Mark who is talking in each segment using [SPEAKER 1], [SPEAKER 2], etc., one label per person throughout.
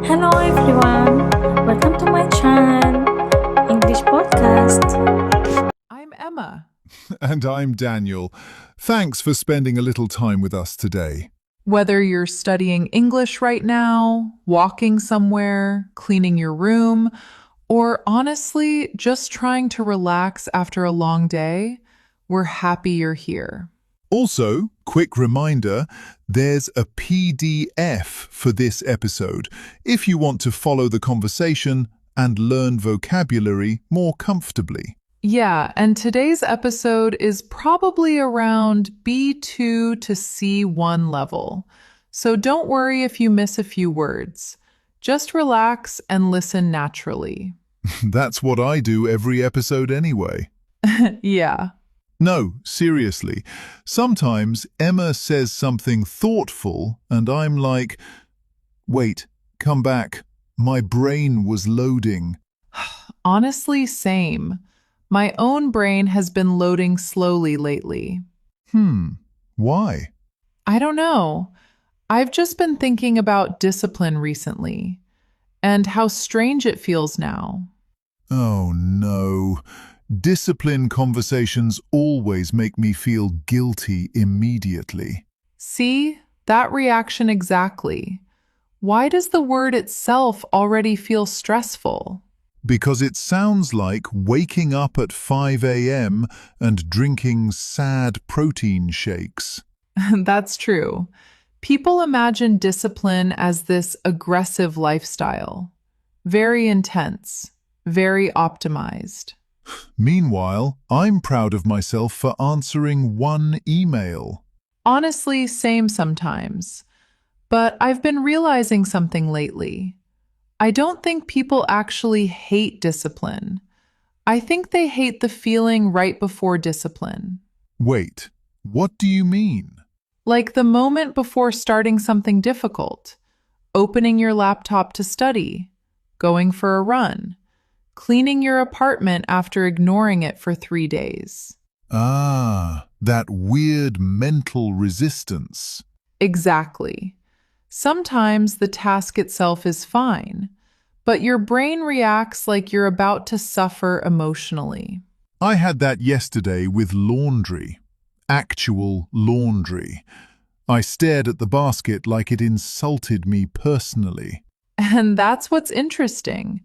[SPEAKER 1] Hello everyone, welcome to my channel, English podcast.
[SPEAKER 2] I'm Emma.
[SPEAKER 3] And I'm Daniel. Thanks for spending a little time with us today.
[SPEAKER 2] Whether you're studying English right now, walking somewhere, cleaning your room, or honestly just trying to relax after a long day, we're happy you're here.
[SPEAKER 3] Also, quick reminder, there's a PDF for this episode if you want to follow the conversation and learn vocabulary more comfortably.
[SPEAKER 2] Yeah, and today's episode is probably around B2 to C1 level. So don't worry if you miss a few words. Just relax and listen naturally.
[SPEAKER 3] That's what I do every episode anyway.
[SPEAKER 2] Yeah.
[SPEAKER 3] No, seriously. Sometimes Emma says something thoughtful and I'm like, wait, come back. My brain was loading.
[SPEAKER 2] Honestly, same. My own brain has been loading slowly lately.
[SPEAKER 3] Why?
[SPEAKER 2] I don't know. I've just been thinking about discipline recently and how strange it feels now.
[SPEAKER 3] Oh no. Discipline conversations always make me feel guilty immediately.
[SPEAKER 2] See, that reaction exactly. Why does the word itself already feel stressful?
[SPEAKER 3] Because it sounds like waking up at 5 a.m. and drinking sad protein shakes.
[SPEAKER 2] That's true. People imagine discipline as this aggressive lifestyle, very intense, very optimized.
[SPEAKER 3] Meanwhile, I'm proud of myself for answering one email.
[SPEAKER 2] Honestly, same sometimes. But I've been realizing something lately. I don't think people actually hate discipline. I think they hate the feeling right before discipline.
[SPEAKER 3] Wait, what do you mean?
[SPEAKER 2] Like the moment before starting something difficult, opening your laptop to study, going for a run, cleaning your apartment after ignoring it for 3 days.
[SPEAKER 3] Ah, that weird mental resistance.
[SPEAKER 2] Exactly. Sometimes the task itself is fine, but your brain reacts like you're about to suffer emotionally.
[SPEAKER 3] I had that yesterday with laundry. Actual laundry. I stared at the basket like it insulted me personally.
[SPEAKER 2] And that's what's interesting.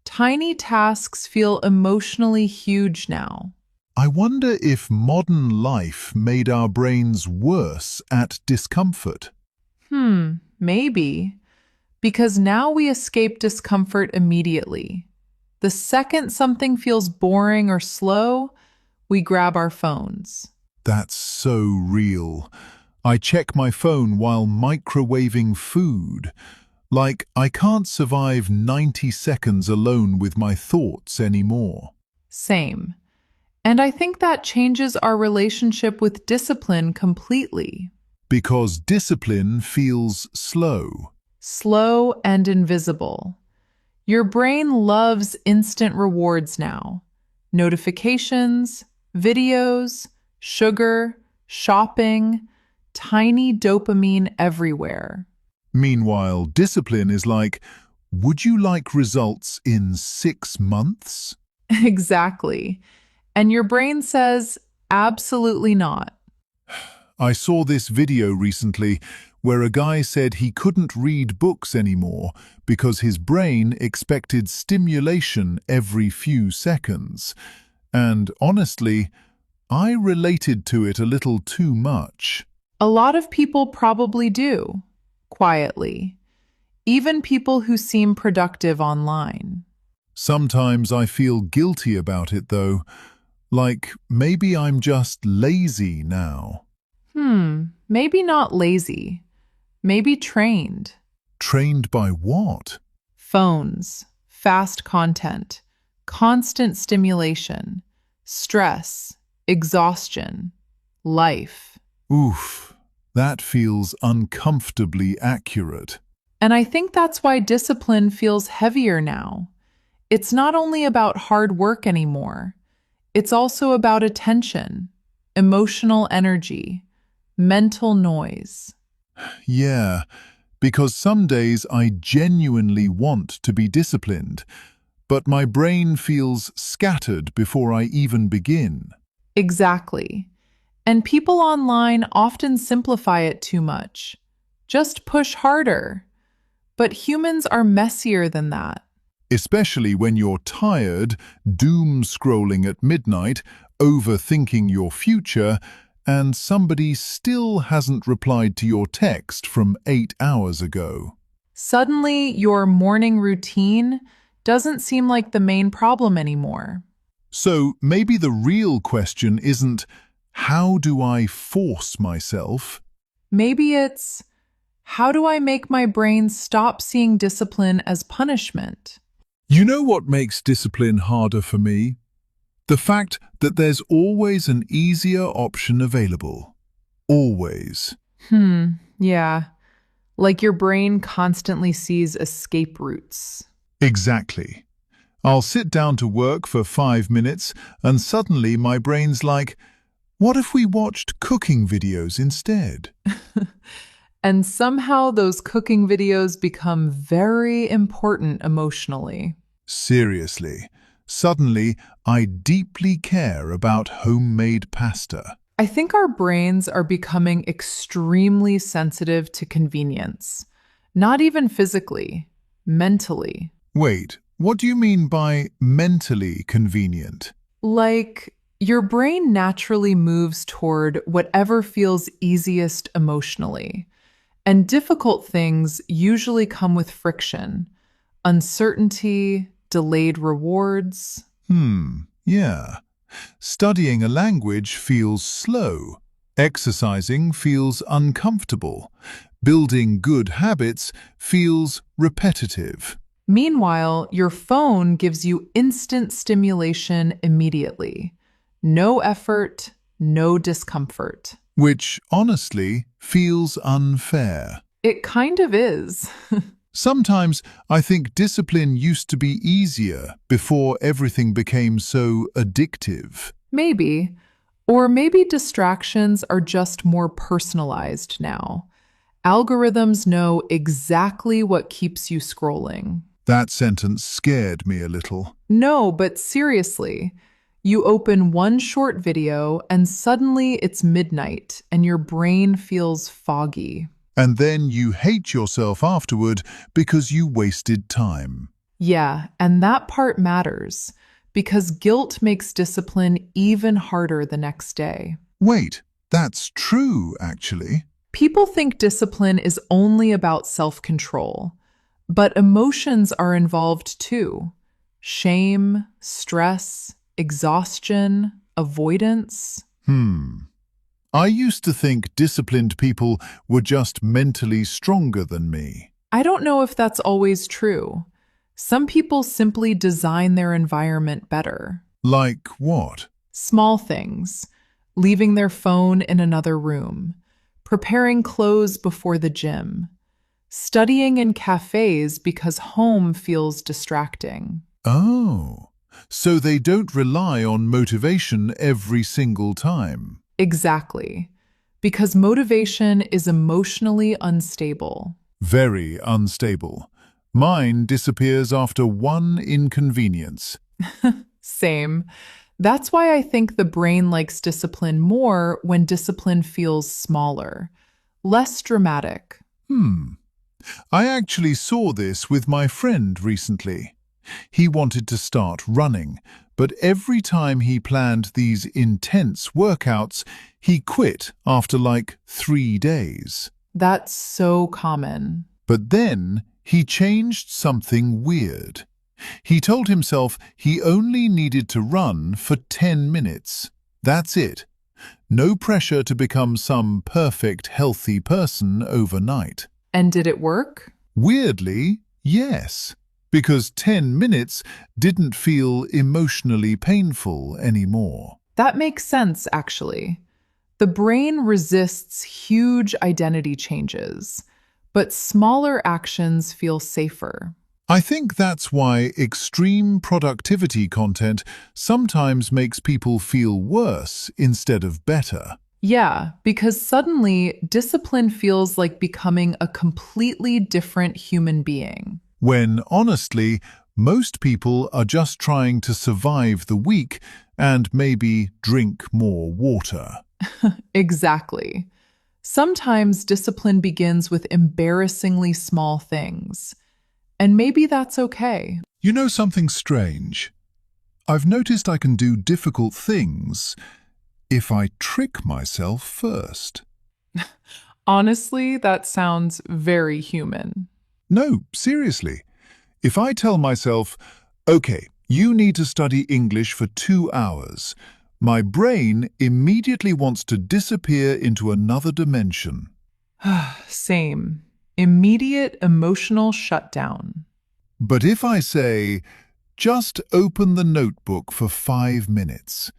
[SPEAKER 2] Tiny tasks feel emotionally huge now.
[SPEAKER 3] I wonder if modern life made our brains worse at discomfort.
[SPEAKER 2] Maybe. Because now we escape discomfort immediately. The second something feels boring or slow, we grab our phones.
[SPEAKER 3] That's so real. I check my phone while microwaving food. Like I can't survive 90 seconds alone with my thoughts anymore.
[SPEAKER 2] Same. And I think that changes our relationship with discipline completely.
[SPEAKER 3] Because discipline feels slow.
[SPEAKER 2] Slow and invisible. Your brain loves instant rewards now. Notifications, videos, sugar, shopping, tiny dopamine everywhere.
[SPEAKER 3] Meanwhile, discipline is like, would you like results in 6 months?
[SPEAKER 2] Exactly. And your brain says, absolutely not.
[SPEAKER 3] I saw this video recently where a guy said he couldn't read books anymore because his brain expected stimulation every few seconds. And honestly, I related to it a little too much.
[SPEAKER 2] A lot of people probably do, quietly. Even people who seem productive online.
[SPEAKER 3] Sometimes I feel guilty about it though, like maybe I'm just lazy now.
[SPEAKER 2] Maybe not lazy. Maybe trained.
[SPEAKER 3] Trained by what?
[SPEAKER 2] Phones, fast content, constant stimulation, stress, exhaustion, life.
[SPEAKER 3] Oof, that feels uncomfortably accurate.
[SPEAKER 2] And I think that's why discipline feels heavier now. It's not only about hard work anymore. It's also about attention, emotional energy, mental noise.
[SPEAKER 3] Yeah, because some days I genuinely want to be disciplined, but my brain feels scattered before I even begin.
[SPEAKER 2] Exactly. And people online often simplify it too much. Just push harder. But humans are messier than that.
[SPEAKER 3] Especially when you're tired, doom scrolling at midnight, overthinking your future, and somebody still hasn't replied to your text from 8 hours ago.
[SPEAKER 2] Suddenly, your morning routine doesn't seem like the main problem anymore.
[SPEAKER 3] So maybe the real question isn't, how do I force myself?
[SPEAKER 2] Maybe it's, how do I make my brain stop seeing discipline as punishment?
[SPEAKER 3] You know what makes discipline harder for me? The fact that there's always an easier option available. Always.
[SPEAKER 2] Yeah. Like your brain constantly sees escape routes.
[SPEAKER 3] Exactly. I'll sit down to work for 5 minutes and suddenly my brain's like, what if we watched cooking videos instead?
[SPEAKER 2] And somehow those cooking videos become very important emotionally.
[SPEAKER 3] Seriously. Suddenly, I deeply care about homemade pasta.
[SPEAKER 2] I think our brains are becoming extremely sensitive to convenience. Not even physically, mentally.
[SPEAKER 3] Wait, what do you mean by mentally convenient?
[SPEAKER 2] Like, your brain naturally moves toward whatever feels easiest emotionally. And difficult things usually come with friction, uncertainty, delayed rewards.
[SPEAKER 3] Yeah. Studying a language feels slow. Exercising feels uncomfortable. Building good habits feels repetitive.
[SPEAKER 2] Meanwhile, your phone gives you instant stimulation immediately. No effort, no discomfort.
[SPEAKER 3] Which, honestly, feels unfair.
[SPEAKER 2] It kind of is.
[SPEAKER 3] Sometimes I think discipline used to be easier before everything became so addictive.
[SPEAKER 2] Maybe. Or maybe distractions are just more personalized now. Algorithms know exactly what keeps you scrolling.
[SPEAKER 3] That sentence scared me a little.
[SPEAKER 2] No, but seriously, you open one short video and suddenly it's midnight and your brain feels foggy.
[SPEAKER 3] And then you hate yourself afterward because you wasted time.
[SPEAKER 2] Yeah, and that part matters because guilt makes discipline even harder the next day.
[SPEAKER 3] Wait, that's true, actually.
[SPEAKER 2] People think discipline is only about self-control, but emotions are involved too. Shame, stress, exhaustion, avoidance.
[SPEAKER 3] I used to think disciplined people were just mentally stronger than me.
[SPEAKER 2] I don't know if that's always true. Some people simply design their environment better.
[SPEAKER 3] Like what?
[SPEAKER 2] Small things, leaving their phone in another room, preparing clothes before the gym, studying in cafes because home feels distracting.
[SPEAKER 3] Oh, so they don't rely on motivation every single time.
[SPEAKER 2] Exactly, because motivation is emotionally unstable.
[SPEAKER 3] Very unstable. Mine disappears after one inconvenience.
[SPEAKER 2] Same. That's why I think the brain likes discipline more when discipline feels smaller, less dramatic.
[SPEAKER 3] I actually saw this with my friend recently. He wanted to start running, but every time he planned these intense workouts, he quit after like 3 days.
[SPEAKER 2] That's so common.
[SPEAKER 3] But then he changed something weird. He told himself he only needed to run for 10 minutes. That's it. No pressure to become some perfect, healthy person overnight.
[SPEAKER 2] And did it work?
[SPEAKER 3] Weirdly, yes, because 10 minutes didn't feel emotionally painful anymore.
[SPEAKER 2] That makes sense, actually. The brain resists huge identity changes, but smaller actions feel safer.
[SPEAKER 3] I think that's why extreme productivity content sometimes makes people feel worse instead of better.
[SPEAKER 2] Yeah, because suddenly discipline feels like becoming a completely different human being.
[SPEAKER 3] When, honestly, most people are just trying to survive the week and maybe drink more water.
[SPEAKER 2] Exactly. Sometimes discipline begins with embarrassingly small things, and maybe that's okay.
[SPEAKER 3] You know something strange? I've noticed I can do difficult things if I trick myself first.
[SPEAKER 2] Honestly, that sounds very human.
[SPEAKER 3] No, seriously. If I tell myself, okay, you need to study English for 2 hours, my brain immediately wants to disappear into another dimension.
[SPEAKER 2] Same. Immediate emotional shutdown.
[SPEAKER 3] But if I say, just open the notebook for 5 minutes,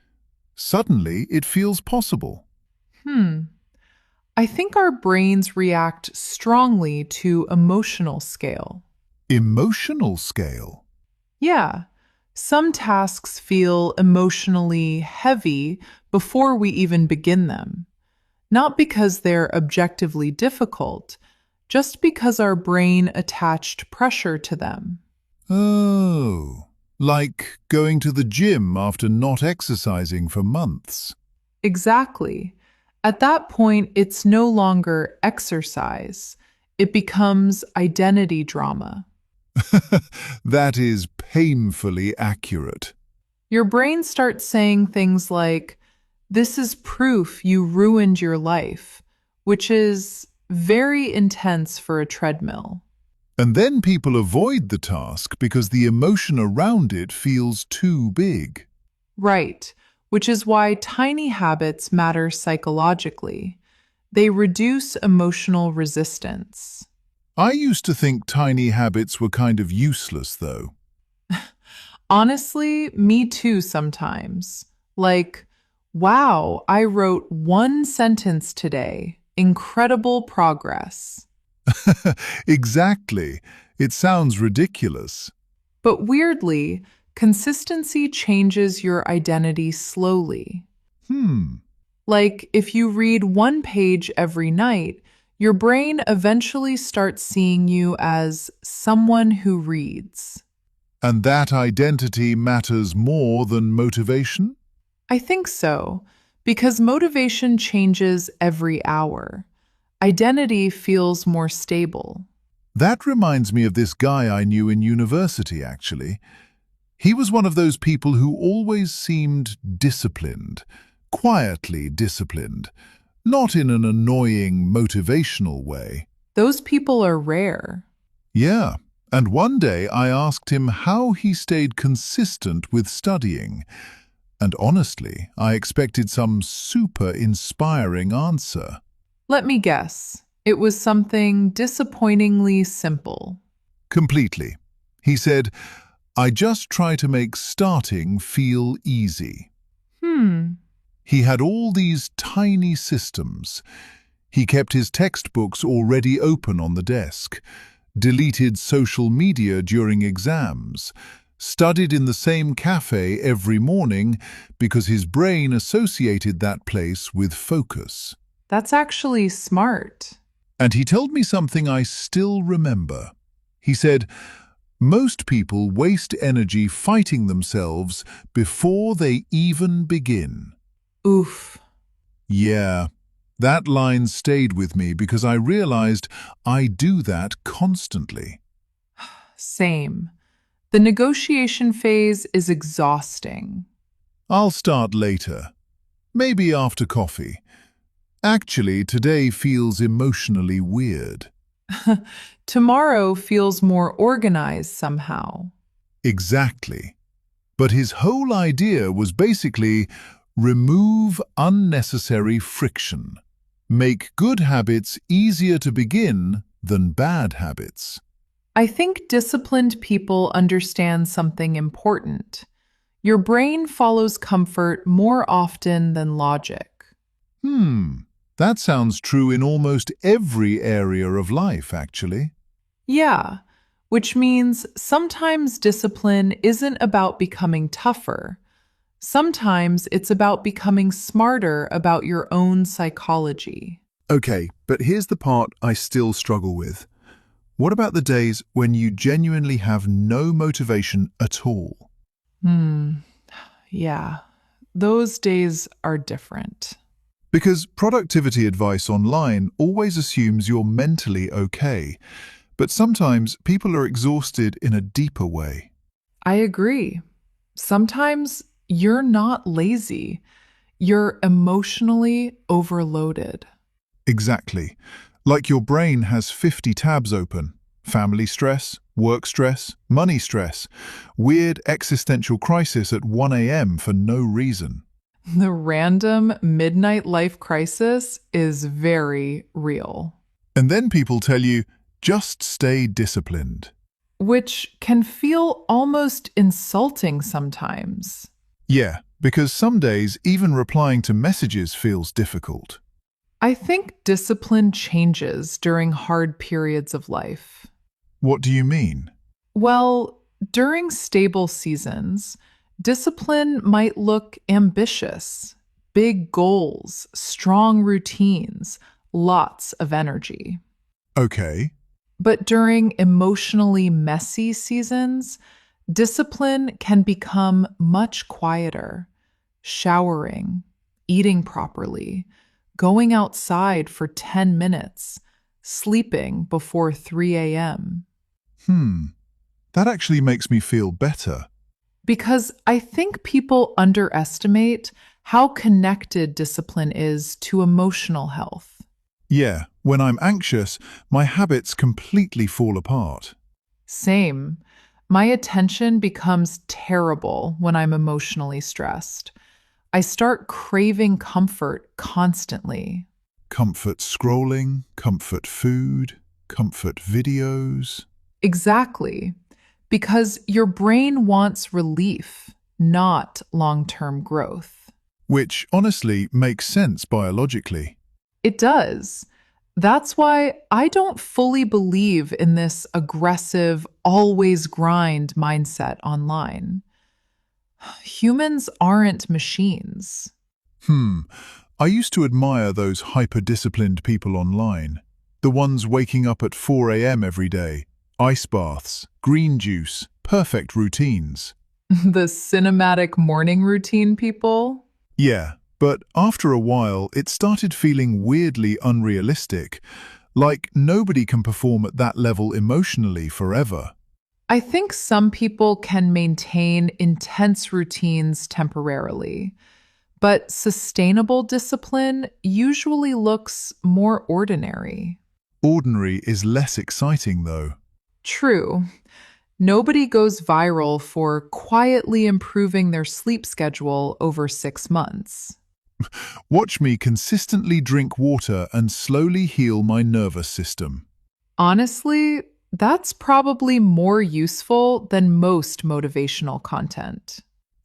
[SPEAKER 3] suddenly it feels possible.
[SPEAKER 2] Hmm. I think our brains react strongly to emotional scale.
[SPEAKER 3] Emotional scale.
[SPEAKER 2] Yeah, some tasks feel emotionally heavy before we even begin them. Not because they're objectively difficult, just because our brain attached pressure to them.
[SPEAKER 3] Oh, like going to the gym after not exercising for months.
[SPEAKER 2] Exactly. At that point, it's no longer exercise, it becomes identity drama.
[SPEAKER 3] That is painfully accurate.
[SPEAKER 2] Your brain starts saying things like, "This is proof you ruined your life," which is very intense for a treadmill.
[SPEAKER 3] And then people avoid the task because the emotion around it feels too big.
[SPEAKER 2] Right, which is why tiny habits matter psychologically. They reduce emotional resistance.
[SPEAKER 3] I used to think tiny habits were kind of useless, though.
[SPEAKER 2] Honestly, me too sometimes. Like, wow, I wrote one sentence today. Incredible progress.
[SPEAKER 3] Exactly. It sounds ridiculous.
[SPEAKER 2] But weirdly, consistency changes your identity slowly.
[SPEAKER 3] Hmm.
[SPEAKER 2] Like, if you read one page every night, your brain eventually starts seeing you as someone who reads.
[SPEAKER 3] And that identity matters more than motivation?
[SPEAKER 2] I think so, because motivation changes every hour. Identity feels more stable.
[SPEAKER 3] That reminds me of this guy I knew in university, actually. He was one of those people who always seemed disciplined, quietly disciplined, not in an annoying, motivational way.
[SPEAKER 2] Those people are rare.
[SPEAKER 3] Yeah, and one day I asked him how he stayed consistent with studying, and honestly, I expected some super inspiring answer.
[SPEAKER 2] Let me guess. It was something disappointingly simple.
[SPEAKER 3] Completely. He said, I just try to make starting feel easy.
[SPEAKER 2] Hmm,
[SPEAKER 3] He had all these tiny systems. He kept his textbooks already open on the desk, deleted social media during exams, studied in the same cafe every morning because his brain associated that place with focus.
[SPEAKER 2] that's actually smart.
[SPEAKER 3] And he told me something I still remember. He said, most people waste energy fighting themselves before they even begin.
[SPEAKER 2] Oof,
[SPEAKER 3] Yeah, that line stayed with me because I realized I do that constantly.
[SPEAKER 2] same. The negotiation phase is exhausting.
[SPEAKER 3] I'll start later, maybe after coffee. Actually, today feels emotionally weird.
[SPEAKER 2] Tomorrow feels more organized somehow.
[SPEAKER 3] Exactly. But his whole idea was basically remove unnecessary friction. Make good habits easier to begin than bad habits.
[SPEAKER 2] I think disciplined people understand something important. Your brain follows comfort more often than logic.
[SPEAKER 3] That sounds true in almost every area of life, actually.
[SPEAKER 2] Yeah, which means sometimes discipline isn't about becoming tougher. Sometimes it's about becoming smarter about your own psychology.
[SPEAKER 3] Okay, but here's the part I still struggle with. What about the days when you genuinely have no motivation at all?
[SPEAKER 2] Yeah, those days are different.
[SPEAKER 3] Because productivity advice online always assumes you're mentally okay, but sometimes people are exhausted in a deeper way.
[SPEAKER 2] I agree. Sometimes you're not lazy, you're emotionally overloaded.
[SPEAKER 3] Exactly. Like your brain has 50 tabs open. Family stress, work stress, money stress, weird existential crisis at 1 a.m. for no reason.
[SPEAKER 2] The random midnight life crisis is very real,
[SPEAKER 3] And then people tell you, just stay disciplined.
[SPEAKER 2] which can feel almost insulting sometimes.
[SPEAKER 3] Yeah, because some days even replying to messages feels difficult.
[SPEAKER 2] I think discipline changes during hard periods of life.
[SPEAKER 3] What do you mean?
[SPEAKER 2] Well, during stable seasons, discipline might look ambitious, big goals, strong routines, lots of energy.
[SPEAKER 3] Okay.
[SPEAKER 2] But during emotionally messy seasons, discipline can become much quieter. Showering, eating properly, going outside for 10 minutes, sleeping before 3 a.m.
[SPEAKER 3] That actually makes me feel better.
[SPEAKER 2] Because I think people underestimate how connected discipline is to emotional health.
[SPEAKER 3] Yeah, when I'm anxious, my habits completely fall apart.
[SPEAKER 2] Same. My attention becomes terrible when I'm emotionally stressed. I start craving comfort constantly.
[SPEAKER 3] Comfort scrolling, comfort food, comfort videos.
[SPEAKER 2] Exactly. Because your brain wants relief, not long term growth.
[SPEAKER 3] Which honestly makes sense biologically.
[SPEAKER 2] It does. That's why I don't fully believe in this aggressive, always grind mindset online. Humans aren't machines.
[SPEAKER 3] I used to admire those hyper-disciplined people online. The ones waking up at 4 a.m. every day, ice baths, green juice, perfect routines.
[SPEAKER 2] The cinematic morning routine people.
[SPEAKER 3] Yeah, but after a while, it started feeling weirdly unrealistic, like nobody can perform at that level emotionally forever.
[SPEAKER 2] I think some people can maintain intense routines temporarily, but sustainable discipline usually looks more ordinary.
[SPEAKER 3] Ordinary is less exciting, though.
[SPEAKER 2] True. Nobody goes viral for quietly improving their sleep schedule over 6 months.
[SPEAKER 3] Watch me consistently drink water and slowly heal my nervous system.
[SPEAKER 2] Honestly, that's probably more useful than most motivational content.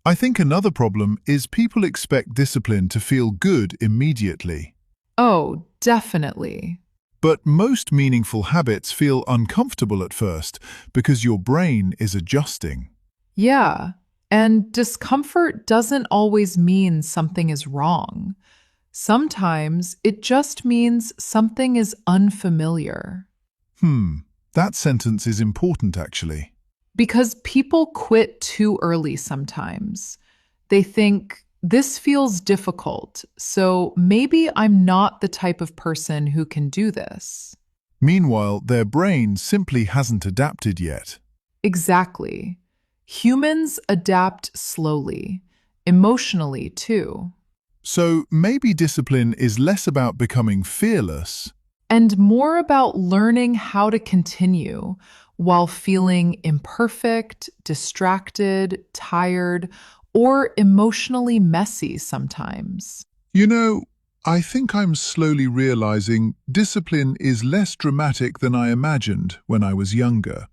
[SPEAKER 3] I think another problem is people expect discipline to feel good immediately.
[SPEAKER 2] Oh, definitely.
[SPEAKER 3] But most meaningful habits feel uncomfortable at first because your brain is adjusting.
[SPEAKER 2] Yeah, and discomfort doesn't always mean something is wrong. Sometimes it just means something is unfamiliar.
[SPEAKER 3] That sentence is important actually.
[SPEAKER 2] Because people quit too early sometimes. They think, this feels difficult, so maybe I'm not the type of person who can do this.
[SPEAKER 3] Meanwhile, their brain simply hasn't adapted yet.
[SPEAKER 2] Exactly. Humans adapt slowly, emotionally too,
[SPEAKER 3] So maybe discipline is less about becoming fearless.
[SPEAKER 2] and more about learning how to continue while feeling imperfect, distracted, tired, or emotionally messy sometimes.
[SPEAKER 3] You know, I think I'm slowly realizing discipline is less dramatic than I imagined when I was younger.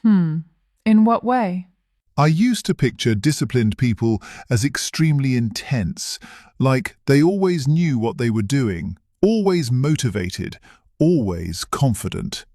[SPEAKER 2] In what way?
[SPEAKER 3] I used to picture disciplined people as extremely intense, like they always knew what they were doing, always motivated, always confident.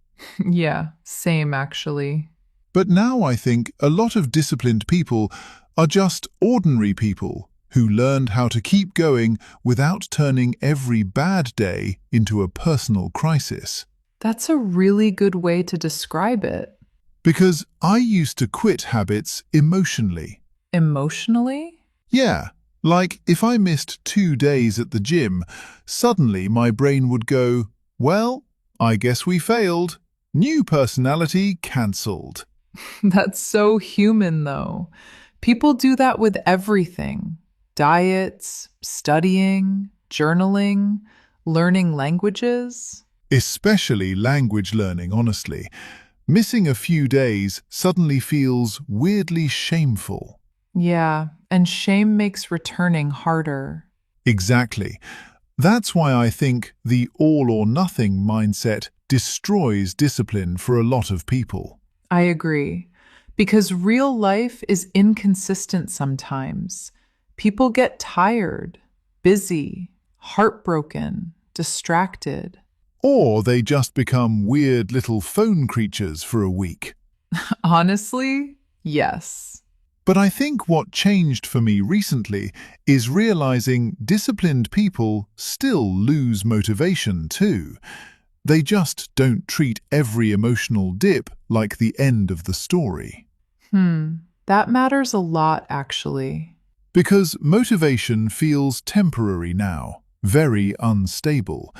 [SPEAKER 2] Yeah, same actually.
[SPEAKER 3] But now I think a lot of disciplined people are just ordinary people, who learned how to keep going without turning every bad day into a personal crisis.
[SPEAKER 2] That's a really good way to describe it.
[SPEAKER 3] Because I used to quit habits emotionally.
[SPEAKER 2] Emotionally?
[SPEAKER 3] Yeah, like if I missed 2 days at the gym, suddenly my brain would go, well, I guess we failed. New personality cancelled.
[SPEAKER 2] That's so human, though. People do that with everything: diets, studying, journaling, learning languages.
[SPEAKER 3] Especially language learning, honestly. Missing a few days suddenly feels weirdly shameful.
[SPEAKER 2] Yeah, and shame makes returning harder.
[SPEAKER 3] Exactly. That's why I think the all or nothing mindset destroys discipline for a lot of people.
[SPEAKER 2] I agree. Because real life is inconsistent sometimes. People get tired, busy, heartbroken, distracted.
[SPEAKER 3] Or they just become weird little phone creatures for a week.
[SPEAKER 2] Honestly, yes.
[SPEAKER 3] But I think what changed for me recently is realizing disciplined people still lose motivation too. They just don't treat every emotional dip like the end of the story.
[SPEAKER 2] That matters a lot, actually.
[SPEAKER 3] Because motivation feels temporary now, very unstable.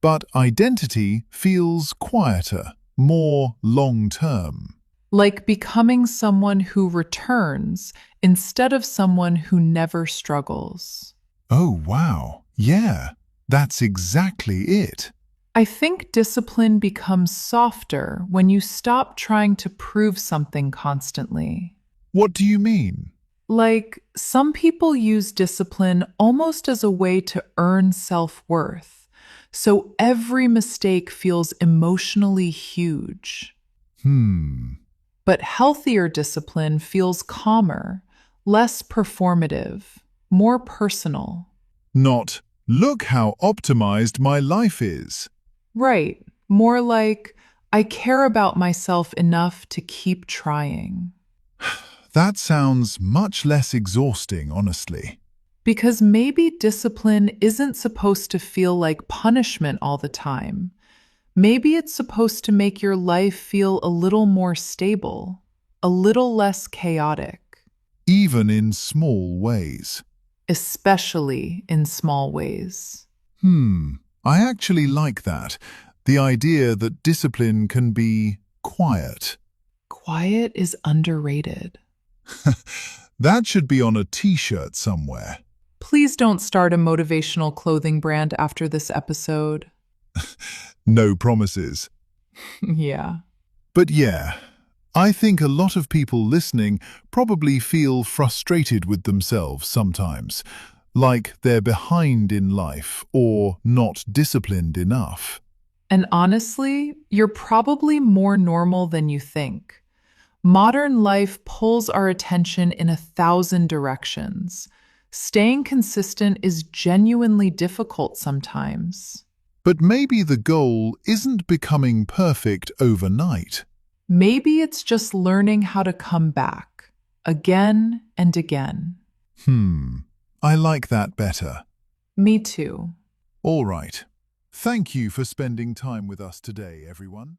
[SPEAKER 3] But identity feels quieter, more long-term.
[SPEAKER 2] Like becoming someone who returns instead of someone who never struggles.
[SPEAKER 3] Oh, wow. Yeah, that's exactly it.
[SPEAKER 2] I think discipline becomes softer when you stop trying to prove something constantly.
[SPEAKER 3] What do you mean?
[SPEAKER 2] Like, some people use discipline almost as a way to earn self-worth, so every mistake feels emotionally huge.
[SPEAKER 3] Hmm.
[SPEAKER 2] But healthier discipline feels calmer, less performative, more personal.
[SPEAKER 3] Not, look how optimized my life is.
[SPEAKER 2] Right, more like, I care about myself enough to keep trying.
[SPEAKER 3] That sounds much less exhausting, honestly.
[SPEAKER 2] Because maybe discipline isn't supposed to feel like punishment all the time. Maybe it's supposed to make your life feel a little more stable, a little less chaotic,
[SPEAKER 3] Even in small ways.
[SPEAKER 2] especially in small ways.
[SPEAKER 3] I actually like that. The idea that discipline can be quiet.
[SPEAKER 2] Quiet is underrated.
[SPEAKER 3] That should be on a t-shirt somewhere.
[SPEAKER 2] Please don't start a motivational clothing brand after this episode.
[SPEAKER 3] No promises.
[SPEAKER 2] Yeah.
[SPEAKER 3] But yeah, I think a lot of people listening probably feel frustrated with themselves sometimes, like they're behind in life or not disciplined enough.
[SPEAKER 2] And honestly, you're probably more normal than you think. Modern life pulls our attention in 1,000 directions. Staying consistent is genuinely difficult sometimes.
[SPEAKER 3] But maybe the goal isn't becoming perfect overnight.
[SPEAKER 2] Maybe it's just learning how to come back again and again.
[SPEAKER 3] I like that better.
[SPEAKER 2] Me too.
[SPEAKER 3] All right. Thank you for spending time with us today, everyone.